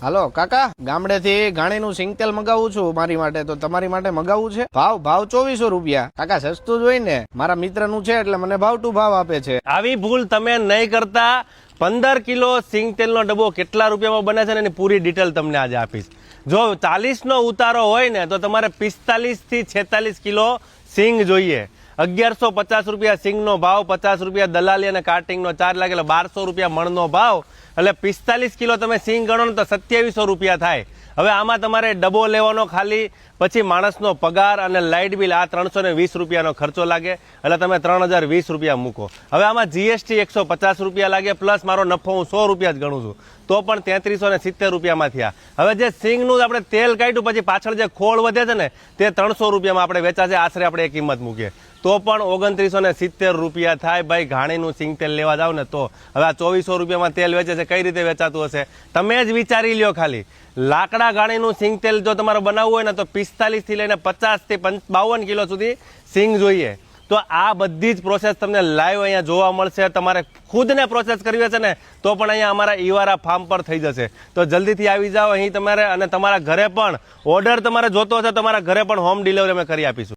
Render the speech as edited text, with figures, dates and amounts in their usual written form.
હાલો કાકા, ગામડેથી ઘાણીનું સિંગતેલ મગાવું છું મારી માટે, તો તમારી માટે મગાવવું છે? ભાવ 2400 રૂપિયા. કાકા સસ્તું જ હોય ને, મારા મિત્રનું છે એટલે મને ભાવ ટુ ભાવ આપે છે. આવી ભૂલ તમે નહીં કરતા. 15 કિલો સિંગતેલનો ડબ્બો કેટલા રૂપિયામાં બને છે ને એની પૂરી ડિટેલ તમને આજે આપીશ. જો 40 નો ઉતારો હોય ને તો તમારે 45 થી 46 કિલો સિંગ જોઈએ. 1150 રૂપિયા સિંગનો ભાવ, 50 રૂપિયા દલાલી અને કાર્ટિંગનો ચાર્જ લાગે, એટલે 1200 રૂપિયા મણનો ભાવ. એટલે 45 કિલો તમે સિંગ ગણો ને તો 2700 રૂપિયા થાય. હવે આમાં તમારે ડબ્બો લેવાનો ખાલી, પછી માણસનો પગાર અને લાઇટ બિલ, આ 320 રૂપિયાનો ખર્ચો લાગે, એટલે તમે 3020 રૂપિયા મૂકો. હવે આમાં જીએસટી 150 રૂપિયા લાગે, પ્લસ મારો નફો હું 100 રૂપિયા જ ગણું છું, તો પણ 3370 રૂપિયામાં થયા. હવે જે સિંગનું આપણે તેલ કાઢ્યું પછી પાછળ જે ખોળ વધે છે ને તે 300 રૂપિયામાં આપણે વેચા છે, આશરે આપણે એ કિંમત મૂકીએ તો પણ 2970 રૂપિયા થાય. ભાઈ ઘાણીનું સિંગ તેલ લેવા જાવ ને તો હવે આ 2400 રૂપિયામાં તેલ વેચે છે, કઈ રીતે વેચાતું હશે તમે જ વિચારી લ્યો. ખાલી લાકડા ઘાણીનું સિંગ તેલ જો તમારે બનાવવું હોય ને તો 45 થી લઈને 50 થી 52 કિલો સુધી સિંગ જોઈએ. તો આ બધી જ પ્રોસેસ તમને લાઈવ અહીંયા જોવા મળશે. તમારે ખુદને પ્રોસેસ કરવી હશે ને તો પણ અહીંયા અમારા ઈવારા ફાર્મ પર થઈ જશે. તો જલ્દીથી આવી જાઓ અહીં તમારે, અને તમારા ઘરે પણ ઓર્ડર તમારે જોતો હશે તમારા ઘરે પણ હોમ ડિલિવરી અમે કરી આપીશું.